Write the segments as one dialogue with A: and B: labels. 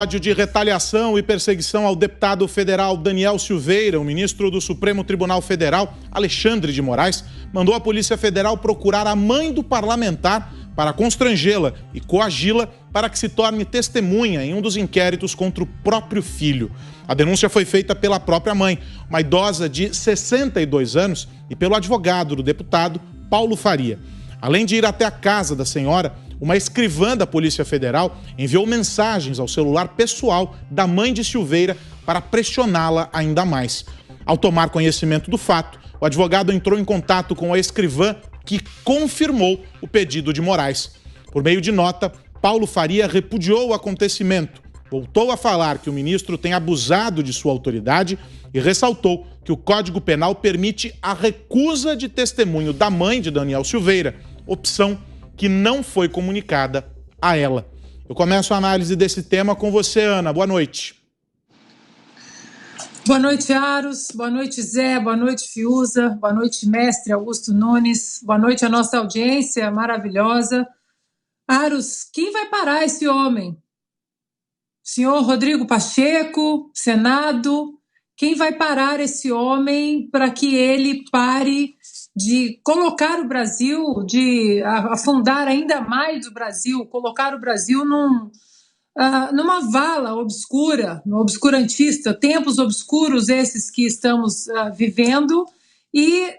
A: De retaliação e perseguição ao deputado federal Daniel Silveira, o ministro do Supremo Tribunal Federal, Alexandre de Moraes, mandou a Polícia Federal procurar a mãe do parlamentar para constrangê-la e coagi-la para que se torne testemunha em um dos inquéritos contra o próprio filho. A denúncia foi feita pela própria mãe, uma idosa de 62 anos, e pelo advogado do deputado, Paulo Faria. Além de ir até a casa da senhora, uma escrivã da Polícia Federal enviou mensagens ao celular pessoal da mãe de Silveira para pressioná-la ainda mais. Ao tomar conhecimento do fato, o advogado entrou em contato com a escrivã, que confirmou o pedido de Moraes. Por meio de nota, Paulo Faria repudiou o acontecimento, voltou a falar que o ministro tem abusado de sua autoridade e ressaltou que o Código Penal permite a recusa de testemunho da mãe de Daniel Silveira, opção que não foi comunicada a ela. Eu começo a análise desse tema com você, Ana. Boa noite.
B: Boa noite, Aros. Boa noite, Zé. Boa noite, Fiuza. Boa noite, mestre Augusto Nunes. Boa noite à nossa audiência maravilhosa. Aros, quem vai parar esse homem? Senhor Rodrigo Pacheco, Senado, quem vai parar esse homem para que ele pare de colocar o Brasil, de afundar ainda mais o Brasil, colocar o Brasil numa vala obscura, obscurantista, tempos obscuros esses que estamos vivendo, e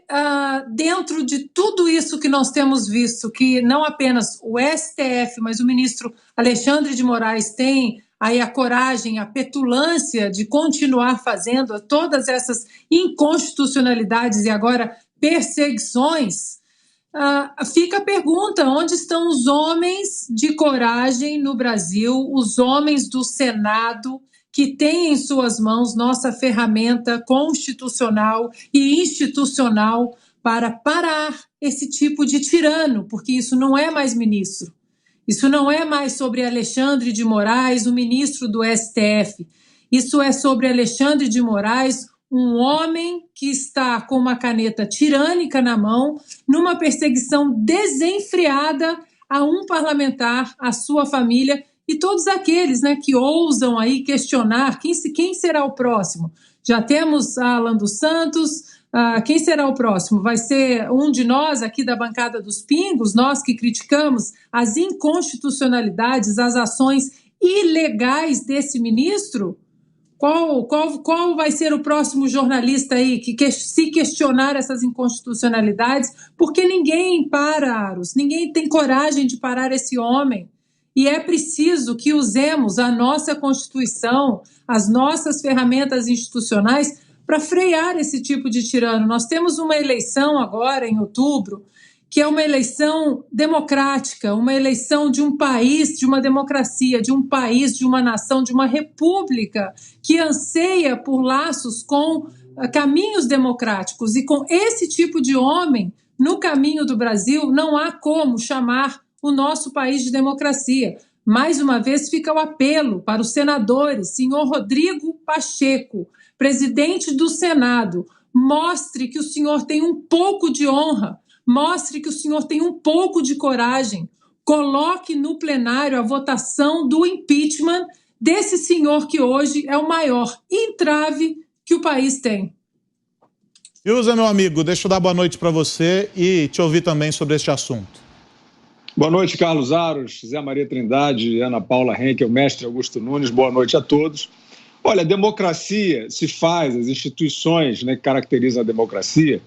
B: dentro de tudo isso que nós temos visto, que não apenas o STF, mas o ministro Alexandre de Moraes tem aí a coragem, a petulância de continuar fazendo todas essas inconstitucionalidades e agora perseguições, fica a pergunta: onde estão os homens de coragem no Brasil, os homens do Senado, que têm em suas mãos nossa ferramenta constitucional e institucional para parar esse tipo de tirano? Porque isso não é mais ministro, isso não é mais sobre Alexandre de Moraes, o ministro do STF, isso é sobre Alexandre de Moraes, um homem que está com uma caneta tirânica na mão, numa perseguição desenfreada a um parlamentar, a sua família e todos aqueles, que ousam aí questionar quem será o próximo. Já temos a Alan dos Santos, quem será o próximo? Vai ser um de nós aqui da bancada dos Pingos, nós que criticamos as inconstitucionalidades, as ações ilegais desse ministro? Qual vai ser o próximo jornalista aí que se questionar essas inconstitucionalidades? Porque ninguém para, Aros, ninguém tem coragem de parar esse homem. E é preciso que usemos a nossa Constituição, as nossas ferramentas institucionais para frear esse tipo de tirano. Nós temos uma eleição agora, em outubro, que é uma eleição democrática, uma eleição de um país, de uma democracia, de um país, de uma nação, de uma república que anseia por laços com caminhos democráticos. E com esse tipo de homem no caminho do Brasil, não há como chamar o nosso país de democracia. Mais uma vez fica o apelo para os senadores: senhor Rodrigo Pacheco, presidente do Senado, mostre que o senhor tem um pouco de honra, mostre que o senhor tem um pouco de coragem, coloque no plenário a votação do impeachment desse senhor que hoje é o maior entrave que o país tem.
A: Fiuza, meu amigo, deixa eu dar boa noite para você e te ouvir também sobre este assunto.
C: Boa noite, Carlos Aros, Zé Maria Trindade, Ana Paula Henkel, mestre Augusto Nunes, boa noite a todos. Olha, a democracia se faz, as instituições que caracterizam a democracia,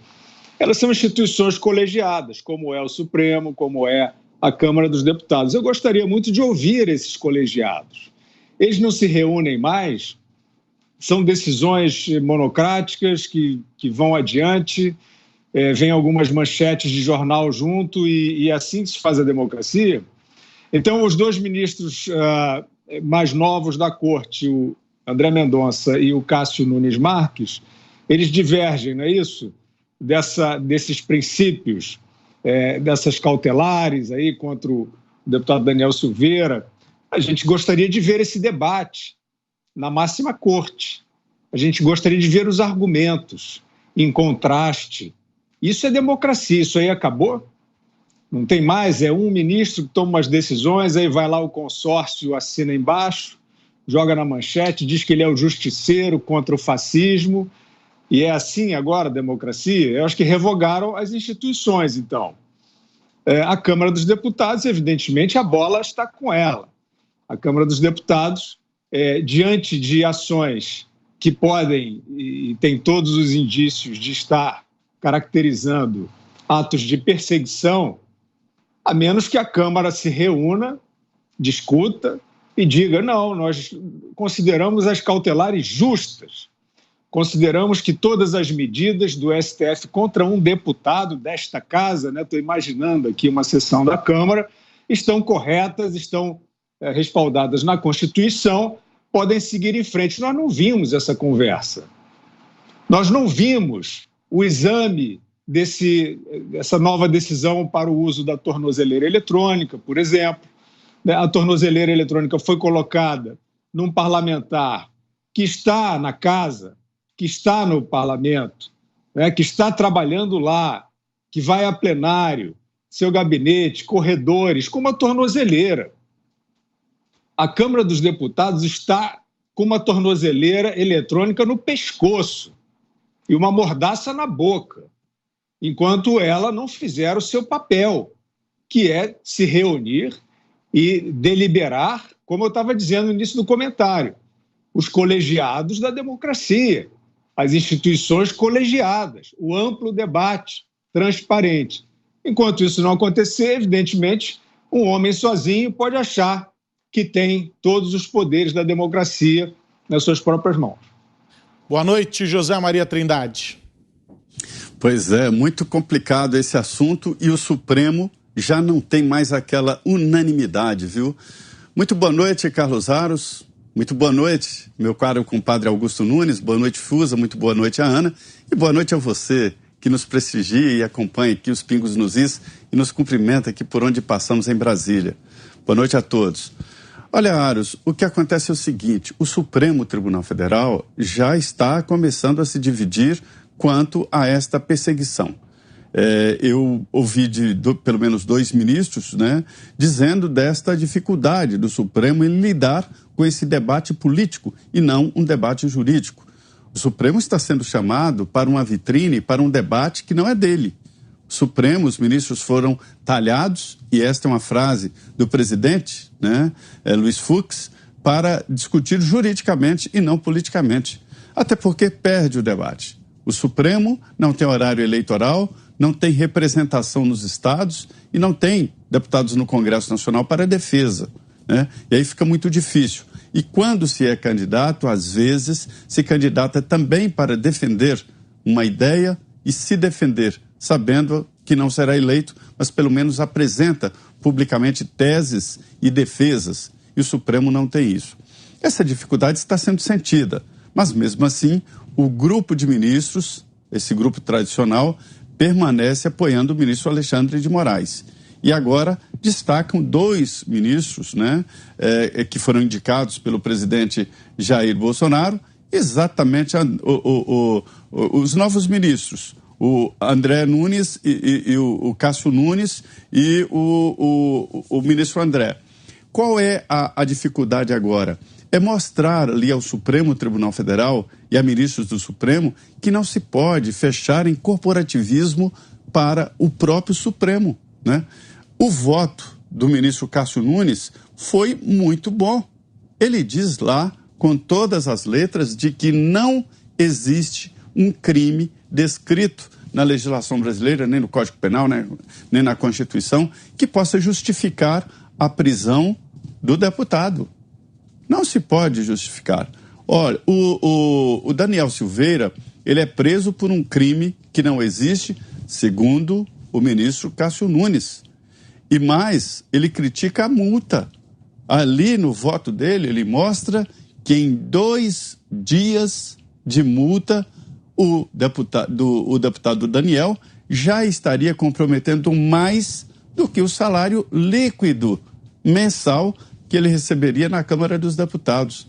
C: elas são instituições colegiadas, como é o Supremo, como é a Câmara dos Deputados. Eu gostaria muito de ouvir esses colegiados. Eles não se reúnem mais, são decisões monocráticas que vão adiante, vem algumas manchetes de jornal junto e assim se faz a democracia. Então, os dois ministros mais novos da Corte, o André Mendonça e o Cássio Nunes Marques, eles divergem, não é isso? Desses princípios, dessas cautelares aí contra o deputado Daniel Silveira. A gente gostaria de ver esse debate na máxima corte. A gente gostaria de ver os argumentos em contraste. Isso é democracia, isso aí acabou? Não tem mais, é um ministro que toma umas decisões, aí vai lá o consórcio, assina embaixo, joga na manchete, diz que ele é o justiceiro contra o fascismo. E é assim agora a democracia? Eu acho que revogaram as instituições, então. A Câmara dos Deputados, evidentemente, a bola está com ela. A Câmara dos Deputados, diante de ações que podem e tem todos os indícios de estar caracterizando atos de perseguição, a menos que a Câmara se reúna, discuta e diga: não, nós consideramos as cautelares justas, consideramos que todas as medidas do STF contra um deputado desta casa, estou imaginando aqui uma sessão da Câmara, estão corretas, estão respaldadas na Constituição, podem seguir em frente. Nós não vimos essa conversa. Nós não vimos o exame dessa nova decisão para o uso da tornozeleira eletrônica, por exemplo. A tornozeleira eletrônica foi colocada num parlamentar que está na casa, que está no parlamento, que está trabalhando lá, que vai a plenário, seu gabinete, corredores, com uma tornozeleira. A Câmara dos Deputados está com uma tornozeleira eletrônica no pescoço e uma mordaça na boca, enquanto ela não fizer o seu papel, que é se reunir e deliberar, como eu estava dizendo no início do comentário, os colegiados da democracia, as instituições colegiadas, o amplo debate transparente. Enquanto isso não acontecer, evidentemente, um homem sozinho pode achar que tem todos os poderes da democracia nas suas próprias mãos.
A: Boa noite, José Maria Trindade.
D: Pois é, muito complicado esse assunto e o Supremo já não tem mais aquela unanimidade, viu? Muito boa noite, Carlos Aros. Muito boa noite, meu caro compadre Augusto Nunes. Boa noite, Fusa. Muito boa noite a Ana. E boa noite a você que nos prestigia e acompanha aqui os Pingos nos Is e nos cumprimenta aqui por onde passamos em Brasília. Boa noite a todos. Olha, Aros, o que acontece é o seguinte: o Supremo Tribunal Federal já está começando a se dividir quanto a esta perseguição. Eu ouvi pelo menos 2 ministros, dizendo desta dificuldade do Supremo em lidar com esse debate político e não um debate jurídico. O Supremo está sendo chamado para uma vitrine, para um debate que não é dele. O Supremo, os ministros foram talhados, e esta é uma frase do presidente, Luiz Fux, para discutir juridicamente e não politicamente. Até porque perde o debate. O Supremo não tem horário eleitoral, não tem representação nos estados e não tem deputados no Congresso Nacional para a defesa. E aí fica muito difícil. E quando se é candidato, às vezes, se candidata também para defender uma ideia e se defender, sabendo que não será eleito, mas pelo menos apresenta publicamente teses e defesas. E o Supremo não tem isso. Essa dificuldade está sendo sentida, mas mesmo assim, o grupo de ministros, esse grupo tradicional, permanece apoiando o ministro Alexandre de Moraes. E agora destacam 2 ministros, que foram indicados pelo presidente Jair Bolsonaro, exatamente os novos ministros, o André Nunes e o Cássio Nunes e o ministro André. Qual é a dificuldade agora? É mostrar ali ao Supremo Tribunal Federal e a ministros do Supremo que não se pode fechar em corporativismo para o próprio Supremo, O voto do ministro Cássio Nunes foi muito bom. Ele diz lá, com todas as letras, de que não existe um crime descrito na legislação brasileira, nem no Código Penal, nem na Constituição, que possa justificar a prisão do deputado. Não se pode justificar. Olha, o Daniel Silveira, ele é preso por um crime que não existe, segundo o ministro Cássio Nunes. E mais, ele critica a multa. Ali no voto dele, ele mostra que em 2 dias de multa, o deputado Daniel já estaria comprometendo mais do que o salário líquido mensal que ele receberia na Câmara dos Deputados.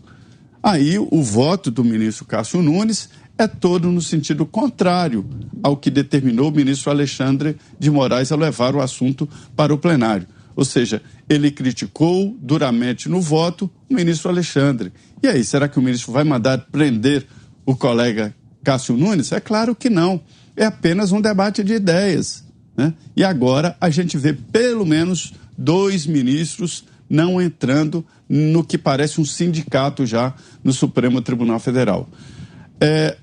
D: Aí o voto do ministro Cássio Nunes é todo no sentido contrário ao que determinou o ministro Alexandre de Moraes a levar o assunto para o plenário. Ou seja, ele criticou duramente no voto o ministro Alexandre. E aí, será que o ministro vai mandar prender o colega Cássio Nunes? É claro que não. É apenas um debate de ideias, né? E agora a gente vê pelo menos 2 ministros não entrando no que parece um sindicato já no Supremo Tribunal Federal.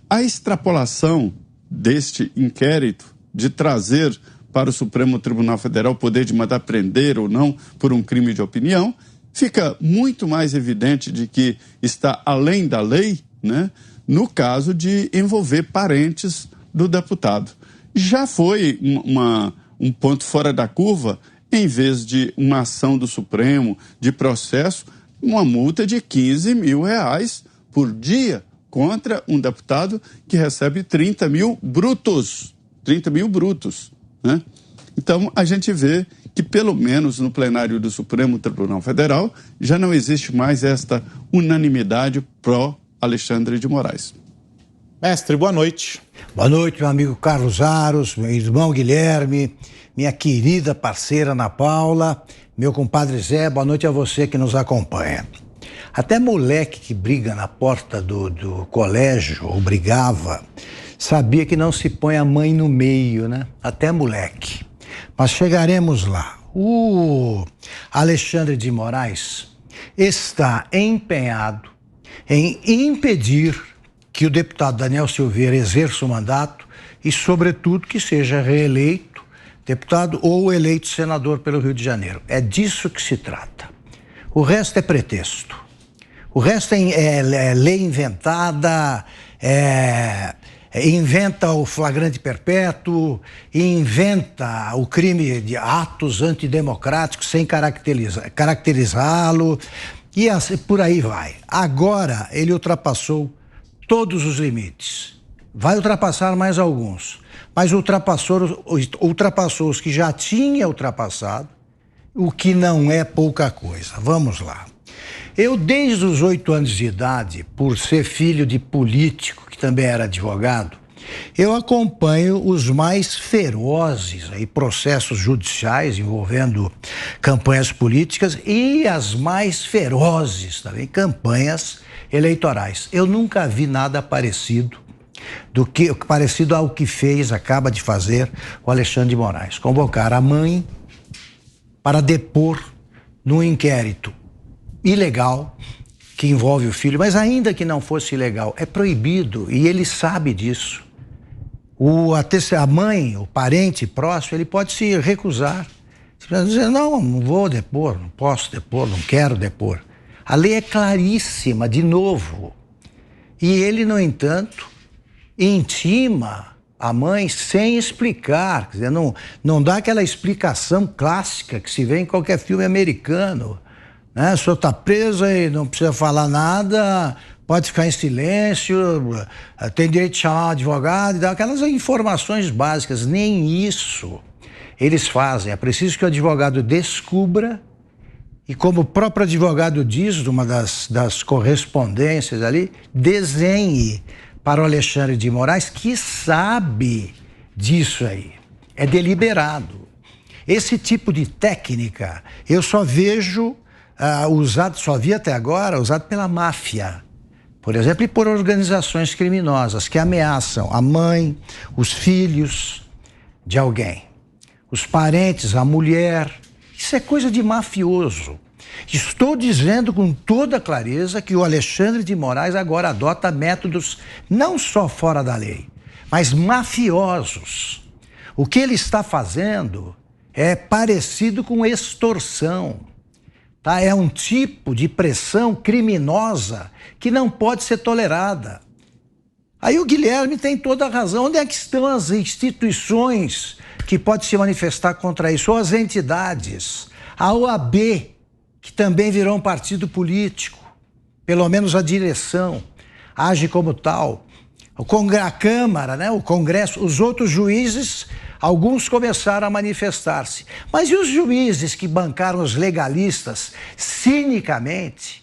D: A extrapolação deste inquérito de trazer para o Supremo Tribunal Federal o poder de mandar prender ou não por um crime de opinião fica muito mais evidente de que está além da lei, né, no caso de envolver parentes do deputado. Já foi um ponto fora da curva, em vez de uma ação do Supremo de processo, uma multa de R$15 mil por dia contra um deputado que recebe 30 mil brutos. 30 mil brutos, né? Então, a gente vê que, pelo menos no plenário do Supremo Tribunal Federal, já não existe mais esta unanimidade pró-Alexandre de Moraes.
A: Mestre, boa noite.
E: Boa noite, meu amigo Carlos Aros, meu irmão Guilherme, minha querida parceira Ana Paula, meu compadre Zé, boa noite a você que nos acompanha. Até moleque que briga na porta do colégio, ou brigava, sabia que não se põe a mãe no meio, né? Até moleque. Mas chegaremos lá. O Alexandre de Moraes está empenhado em impedir que o deputado Daniel Silveira exerça o mandato e, sobretudo, que seja reeleito deputado ou eleito senador pelo Rio de Janeiro. É disso que se trata. O resto é pretexto. O resto é lei inventada, inventa o flagrante perpétuo, inventa o crime de atos antidemocráticos sem caracterizá-lo, e assim, por aí vai. Agora ele ultrapassou todos os limites. Vai ultrapassar mais alguns, mas ultrapassou os que já tinha ultrapassado, o que não é pouca coisa. Vamos lá. Eu, desde os 8 anos de idade, por ser filho de político, que também era advogado, eu acompanho os mais ferozes processos judiciais envolvendo campanhas políticas e as mais ferozes também campanhas eleitorais. Eu nunca vi nada parecido ao que acaba de fazer o Alexandre de Moraes. Convocar a mãe para depor num inquérito ilegal que envolve o filho, mas ainda que não fosse ilegal, é proibido e ele sabe disso. A mãe, o parente próximo, ele pode se recusar. Dizer, não vou depor, não posso depor, não quero depor. A lei é claríssima, de novo. E ele, no entanto, intima a mãe sem explicar. Quer dizer, não dá aquela explicação clássica que se vê em qualquer filme americano. Né? O senhor está preso e não precisa falar nada, pode ficar em silêncio, tem direito de chamar um advogado e dar aquelas informações básicas. Nem isso eles fazem. É preciso que o advogado descubra e, como o próprio advogado diz, numa das correspondências ali, desenhe para o Alexandre de Moraes, que sabe disso aí. É deliberado. Esse tipo de técnica eu só vejo só vi até agora usado pela máfia, por exemplo, e por organizações criminosas que ameaçam a mãe, os filhos de alguém, os parentes, a mulher. Isso é coisa de mafioso. Estou dizendo com toda clareza que o Alexandre de Moraes agora adota métodos não só fora da lei, mas mafiosos. O que ele está fazendo é parecido com extorsão. Tá? É um tipo de pressão criminosa que não pode ser tolerada. Aí o Guilherme tem toda a razão. Onde é que estão as instituições que podem se manifestar contra isso? Ou as entidades? A OAB, que também virou um partido político, pelo menos a direção, age como tal. A Câmara, né? O Congresso, os outros juízes, alguns começaram a manifestar-se. Mas e os juízes que bancaram os legalistas cinicamente,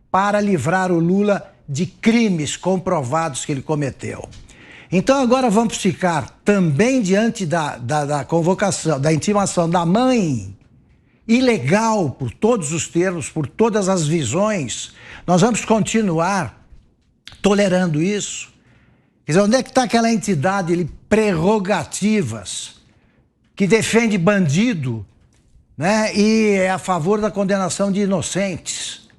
E: para livrar o Lula de crimes comprovados que ele cometeu? Então agora vamos ficar também diante da convocação, da intimação da mãe, ilegal por todos os termos, por todas as visões. Nós vamos continuar tolerando isso? Quer dizer, onde é que está aquela entidade prerrogativas que defende bandido, né, e é a favor da condenação de inocentes?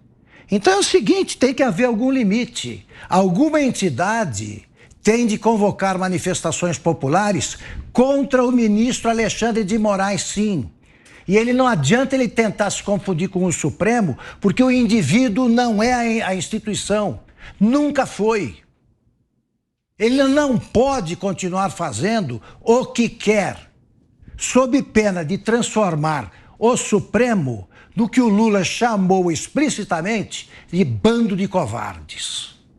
E: Então é o seguinte, tem que haver algum limite. Alguma entidade tem de convocar manifestações populares contra o ministro Alexandre de Moraes, sim. E ele não adianta ele tentar se confundir com o Supremo, porque o indivíduo não é a instituição. Nunca foi. Ele não pode continuar fazendo o que quer, sob pena de transformar o Supremo no que o Lula chamou explicitamente de bando de covardes.